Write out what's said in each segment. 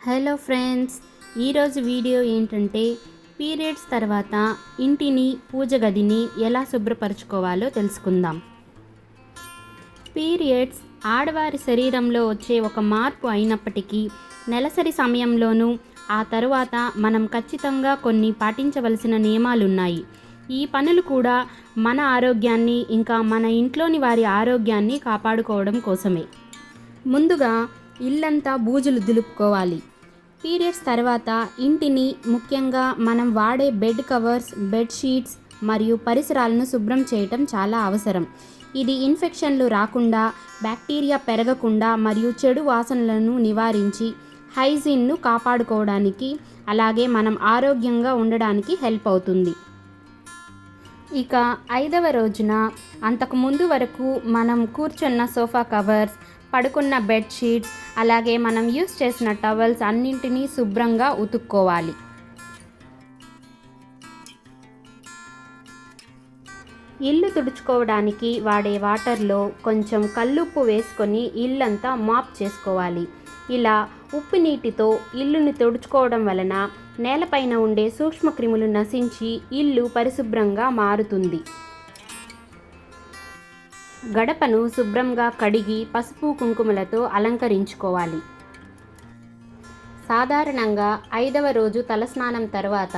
Hello friends, ఈరోజు video ఏంటంటే periods తర్వాత ఇంటిని పూజ గదిని ఎలా శుభ్రపరచుకోవాలో తెలుసుకుందాం. పీరియడ్స్ ఆడవారి శరీరంలో వచ్చే ఒక మార్పు అయినప్పటికీ నెలసరి సమయంలోనూ ఆ తరువాత మనం ఖచ్చితంగా కొన్ని పాటించవలసిన నియమాలున్నాయి. ఈ పనులు కూడా మన ఆరోగ్యాన్ని ఇంకా మన ఇంట్లోని వారి ఆరోగ్యాన్ని కాపాడుకోవడం కోసమే. ముందుగా ఇల్లంతా బూజులు దులుపుకోవాలి. పీరియడ్స్ తర్వాత ఇంటిని, ముఖ్యంగా మనం వాడే బెడ్ కవర్స్, బెడ్షీట్స్ మరియు పరిసరాలను శుభ్రం చేయటం చాలా అవసరం. ఇది ఇన్ఫెక్షన్లు రాకుండా, బ్యాక్టీరియా పెరగకుండా మరియు చెడు వాసనలను నివారించి హైజీన్ను కాపాడుకోవడానికి, అలాగే మనం ఆరోగ్యంగా ఉండడానికి హెల్ప్ అవుతుంది. ఇక 5వ రోజున అంతకు ముందు వరకు మనం కూర్చున్న సోఫా కవర్స్, పడుకున్న బెడ్షీట్స్, అలాగే మనం యూస్ చేసిన టవల్స్ అన్నింటినీ శుభ్రంగా ఉతుక్కోవాలి. ఇల్లు తుడుచుకోవడానికి వాడే వాటర్లో కొంచెం కల్లుప్పు వేసుకొని ఇల్లంతా మాప్ చేసుకోవాలి. ఇలా ఉప్పు నీటితో ఇల్లుని తుడుచుకోవడం వలన నేలపైన ఉండే సూక్ష్మక్రిములు నశించి ఇల్లు పరిశుభ్రంగా మారుతుంది. గడపను శుభ్రంగా కడిగి పసుపు కుంకుమలతో అలంకరించుకోవాలి. సాధారణంగా 5వ రోజు తలస్నానం తర్వాత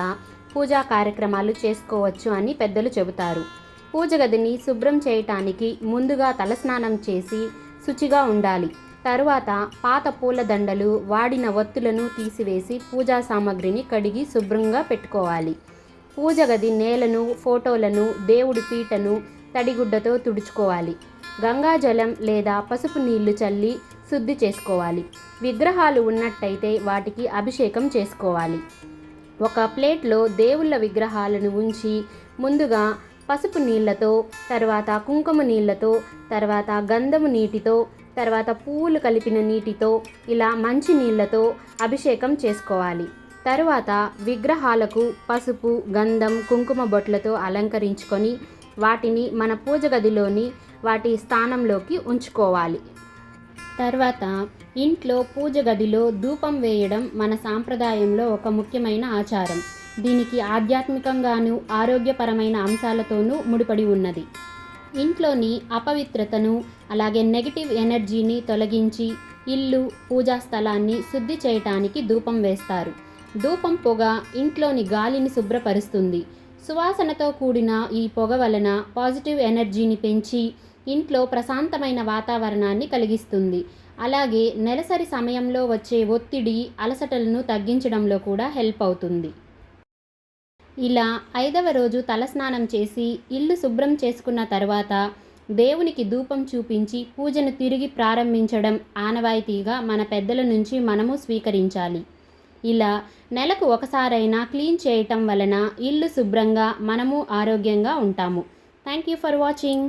పూజా కార్యక్రమాలు చేసుకోవచ్చు అని పెద్దలు చెబుతారు. పూజ గదిని శుభ్రం చేయటానికి ముందుగా తలస్నానం చేసి శుచిగా ఉండాలి. తరువాత పాత పూలదండలు, వాడిన ఒత్తులను తీసివేసి పూజా సామాగ్రిని కడిగి శుభ్రంగా పెట్టుకోవాలి. పూజ గది నేలను, ఫోటోలను, దేవుడి పీటను తడిగుడ్డతో తుడుచుకోవాలి. గంగాజలం లేదా పసుపు నీళ్లు చల్లి శుద్ధి చేసుకోవాలి. విగ్రహాలు ఉన్నట్టయితే వాటికి అభిషేకం చేసుకోవాలి. ఒక ప్లేట్లో దేవుళ్ళ విగ్రహాలను ఉంచి ముందుగా పసుపు నీళ్లతో, తర్వాత కుంకుమ నీళ్లతో, తర్వాత గంధము నీటితో, తర్వాత పువ్వులు కలిపిన నీటితో, ఇలా మంచి నీళ్లతో అభిషేకం చేసుకోవాలి. తరువాత విగ్రహాలకు పసుపు, గంధం, కుంకుమ బొట్లతో అలంకరించుకొని వాటిని మన పూజ గదిలోని వాటి స్థానంలోకి ఉంచుకోవాలి. తర్వాత ఇంట్లో పూజ గదిలో ధూపం వేయడం మన సాంప్రదాయంలో ఒక ముఖ్యమైన ఆచారం. దీనికి ఆధ్యాత్మికంగాను, ఆరోగ్యపరమైన అంశాలతోనూ ముడిపడి ఉన్నది. ఇంట్లోని అపవిత్రతను, అలాగే నెగిటివ్ ఎనర్జీని తొలగించి ఇల్లు, పూజా స్థలాన్ని శుద్ధి చేయటానికి ధూపం వేస్తారు. ధూపం పొగ ఇంట్లోని గాలిని శుభ్రపరుస్తుంది. సువాసనతో కూడిన ఈ పొగ వలన పాజిటివ్ ఎనర్జీని పెంచి ఇంట్లో ప్రశాంతమైన వాతావరణాన్ని కలిగిస్తుంది. అలాగే నెలసరి సమయంలో వచ్చే ఒత్తిడి, అలసటలను తగ్గించడంలో కూడా హెల్ప్ అవుతుంది. ఇలా 5వ రోజు తలస్నానం చేసి ఇల్లు శుభ్రం చేసుకున్న తర్వాత దేవునికి ధూపం చూపించి పూజను తిరిగి ప్రారంభించడం ఆనవాయితీగా మన పెద్దల నుంచి మనము స్వీకరించాలి. ఇలా నెలకు ఒకసారైనా క్లీన్ చేయటం వలన ఇల్లు శుభ్రంగా, మనము ఆరోగ్యంగా ఉంటాము. Thank you for watching.